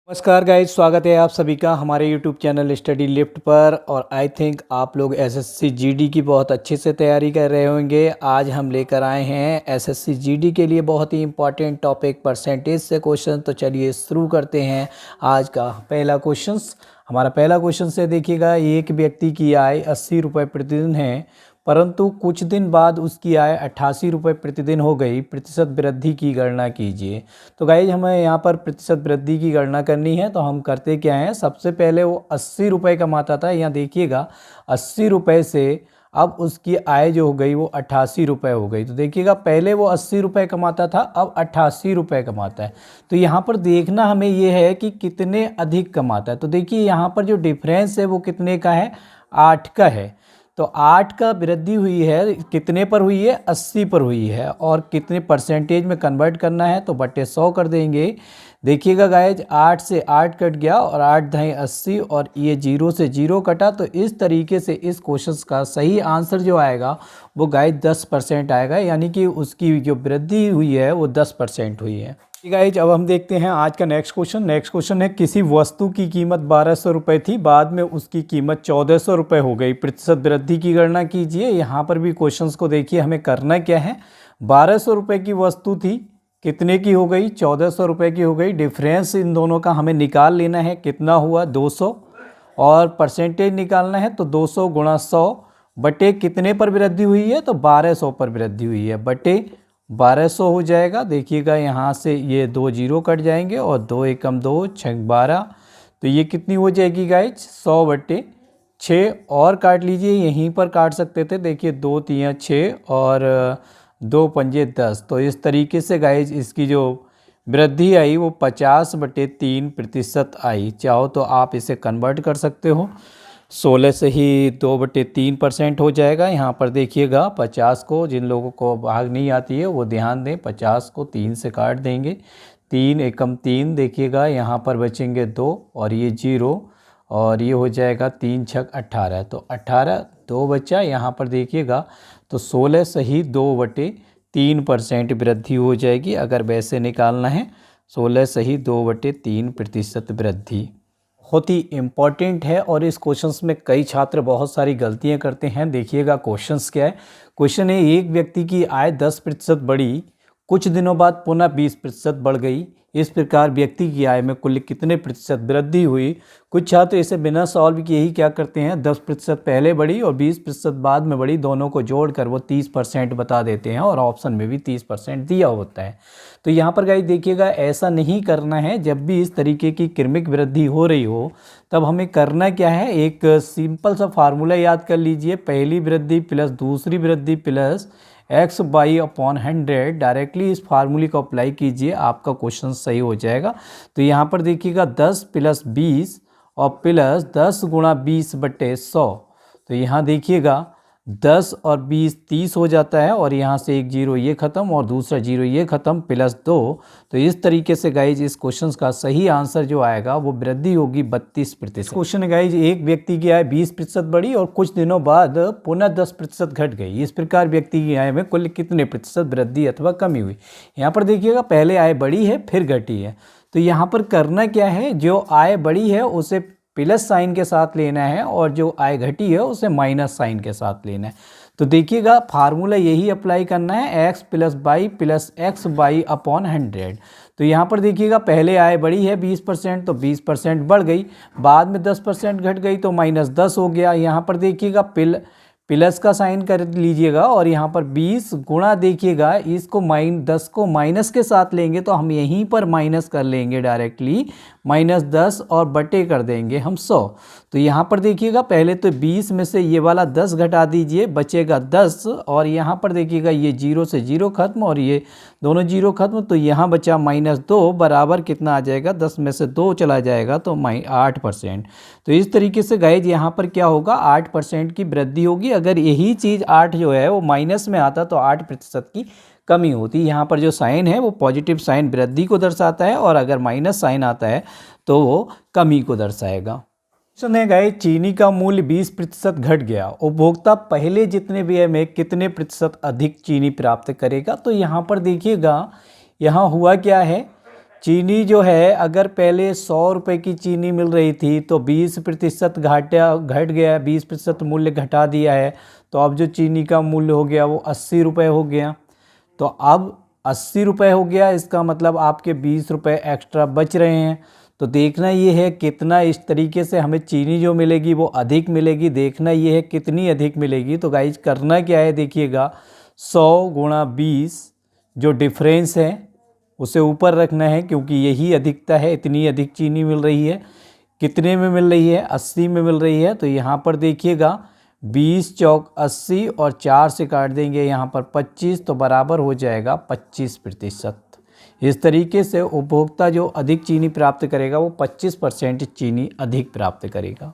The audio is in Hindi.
नमस्कार गाइज, स्वागत है आप सभी का हमारे YouTube चैनल स्टडी लिफ्ट पर। और आई थिंक आप लोग एसएससी जीडी की बहुत अच्छे से तैयारी कर रहे होंगे। आज हम लेकर आए हैं एसएससी जीडी के लिए बहुत ही इंपॉर्टेंट टॉपिक परसेंटेज से क्वेश्चन। तो चलिए शुरू करते हैं आज का पहला क्वेश्चन। हमारा पहला क्वेश्चन से देखिएगा, एक व्यक्ति की आय 80 रुपये प्रतिदिन है, परंतु कुछ दिन बाद उसकी आय 88 रुपये प्रतिदिन हो गई। प्रतिशत वृद्धि की गणना कीजिए। तो गाइज हमें यहाँ पर प्रतिशत वृद्धि की गणना करनी है। तो हम करते क्या हैं, सबसे पहले वो 80 रुपये कमाता था, यहाँ देखिएगा 80 रुपये से अब उसकी आय जो हो गई वो 88 रुपये हो गई। तो देखिएगा पहले वो 80 रुपये कमाता था, अब 88 रुपये कमाता है। तो यहाँ पर देखना हमें ये है कि कितने अधिक कमाता है। तो देखिए यहाँ पर जो डिफरेंस है वो कितने का है, 8 का है। तो 8 का वृद्धि हुई है, कितने पर हुई है, 80 पर हुई है। और कितने परसेंटेज में कन्वर्ट करना है तो बटे 100 कर देंगे। देखिएगा गाइज 8 से 8 कट गया और 8 ढाई 80 और ये 0 से 0 कटा। तो इस तरीके से इस क्वेश्चन का सही आंसर जो आएगा वो गाइज 10% आएगा, यानी कि उसकी जो वृद्धि हुई है वो 10% हुई है। गाइज अब हम देखते हैं आज का नेक्स्ट क्वेश्चन। नेक्स्ट क्वेश्चन है, किसी वस्तु की कीमत 1200 रुपये थी, बाद में उसकी कीमत 1400 रुपये हो गई। प्रतिशत वृद्धि की गणना कीजिए। यहाँ पर भी क्वेश्चंस को देखिए, हमें करना क्या है, 1200 रुपये की वस्तु थी, कितने की हो गई, 1400 रुपये की हो गई। डिफरेंस इन दोनों का हमें निकाल लेना है, कितना हुआ 200, और परसेंटेज निकालना है तो 200 गुणा 100 बटे कितने पर वृद्धि हुई है, तो 1200 पर वृद्धि हुई है, बटे 1200 हो जाएगा। देखिएगा यहाँ से ये 2 0 कट जाएंगे और 2 एकम 2 6 12। तो ये कितनी हो जाएगी गाइज, 100 बटे 6। और काट लीजिए, यहीं पर काट सकते थे। देखिए 2 3 6 और 2 पंजे 10। तो इस तरीके से गाइज इसकी जो वृद्धि आई वो 50 बटे 3% आई। चाहो तो आप इसे कन्वर्ट कर सकते हो, 16 से ही 2/3% हो जाएगा। यहाँ पर देखिएगा 50 को, जिन लोगों को भाग नहीं आती है वो ध्यान दें, 50 को 3 से काट देंगे, 3 एकम 3। देखिएगा यहाँ पर बचेंगे 2 और ये 0 और ये हो जाएगा 3 छक 18। तो 18 2 बचा। यहाँ पर देखिएगा तो 16 सही 2/3% वृद्धि हो जाएगी। अगर वैसे निकालना है 16 सही 2/3% वृद्धि। बहुत ही इम्पॉर्टेंट है और इस क्वेश्चंस में कई छात्र बहुत सारी गलतियां करते हैं। देखिएगा क्वेश्चंस क्या है। क्वेश्चन है, एक व्यक्ति की आय 10% बढ़ी, कुछ दिनों बाद पुनः 20% बढ़ गई। इस प्रकार व्यक्ति की आय में कुल कितने प्रतिशत वृद्धि हुई। कुछ छात्र इसे बिना सॉल्व किए ही क्या करते हैं, 10% पहले बढ़ी और 20% बाद में बढ़ी, दोनों को जोड़कर वो 30% बता देते हैं और ऑप्शन में भी 30% दिया होता है। तो यहाँ पर गाइस देखिएगा ऐसा नहीं करना है। जब भी इस तरीके की क्रमिक वृद्धि हो रही हो तब हमें करना क्या है, एक सिंपल सा फार्मूला याद कर लीजिए, पहली वृद्धि प्लस दूसरी वृद्धि प्लस x/100। डायरेक्टली इस फार्मूले को अप्लाई कीजिए, आपका क्वेश्चन सही हो जाएगा। तो यहाँ पर देखिएगा 10 + 20 और प्लस 10 गुणा 20/100। तो यहाँ देखिएगा 10 और 20 30 हो जाता है और यहाँ से एक 0 ये खत्म और दूसरा 0 ये खत्म, प्लस 2। तो इस तरीके से गाइज इस क्वेश्चन का सही आंसर जो आएगा वो वृद्धि होगी 32%। क्वेश्चन है गाइज, एक व्यक्ति की आय 20% बढ़ी और कुछ दिनों बाद पुनः 10% घट गई। इस प्रकार व्यक्ति की आय में कुल कितने प्रतिशत वृद्धि अथवा कमी हुई। यहाँ पर देखिएगा पहले आय बढ़ी है फिर घटी है। तो यहाँ पर करना क्या है, जो आय बढ़ी है उसे प्लस साइन के साथ लेना है और जो आय घटी है उसे माइनस साइन के साथ लेना है। तो देखिएगा फार्मूला यही अप्लाई करना है, x + y + x/100। तो यहाँ पर देखिएगा पहले आय बढ़ी है 20%, तो 20% बढ़ गई, बाद में 10% घट गई तो -10 हो गया। यहाँ पर देखिएगा प्लस का साइन कर लीजिएगा और यहाँ पर 20 गुणा, देखिएगा इसको 10 को माइनस के साथ लेंगे तो हम यहीं पर माइनस कर लेंगे डायरेक्टली, -10 और बटे कर देंगे हम 100। तो यहाँ पर देखिएगा पहले तो 20 में से ये वाला 10 घटा दीजिए, बचेगा 10 और यहाँ पर देखिएगा ये 0 से 0 खत्म और ये दोनों 0 खत्म। तो यहाँ बचा -2 बराबर कितना आ जाएगा, 10 में से 2 चला जाएगा तो 8%। तो इस तरीके से गाइज यहाँ पर क्या होगा, 8% की वृद्धि होगी। अगर यही चीज़ 8 जो है वो माइनस में आता तो 8% की कमी होती। यहाँ पर जो साइन है वो पॉजिटिव साइन वृद्धि को दर्शाता है और अगर माइनस साइन आता है तो वो कमी को दर्शाएगा। सुने गए, चीनी का मूल्य 20% घट गया, उपभोक्ता पहले जितने व्यय में कितने प्रतिशत अधिक चीनी प्राप्त करेगा। तो यहाँ पर देखिएगा यहाँ हुआ क्या है, चीनी जो है अगर पहले 100 रुपये की चीनी मिल रही थी तो 20% घट गया, 20% मूल्य घटा दिया है। तो अब जो चीनी का मूल्य हो गया वो 80 रुपये हो गया। तो अब 80 रुपये हो गया, इसका मतलब आपके 20 रुपये एक्स्ट्रा बच रहे हैं। तो देखना ये है कितना इस तरीके से हमें चीनी जो मिलेगी वो अधिक मिलेगी, देखना ये है कितनी अधिक मिलेगी। तो गाइज करना क्या है, देखिएगा 100 गुणा 20 जो डिफरेंस है उसे ऊपर रखना है, क्योंकि यही अधिकता है, इतनी अधिक चीनी मिल रही है। कितने में मिल रही है, 80 में मिल रही है। तो यहाँ पर देखिएगा 20 चौक 80 और 4 से काट देंगे यहाँ पर 25, तो बराबर हो जाएगा 25%। इस तरीके से उपभोक्ता जो अधिक चीनी प्राप्त करेगा वो 25% चीनी अधिक प्राप्त करेगा।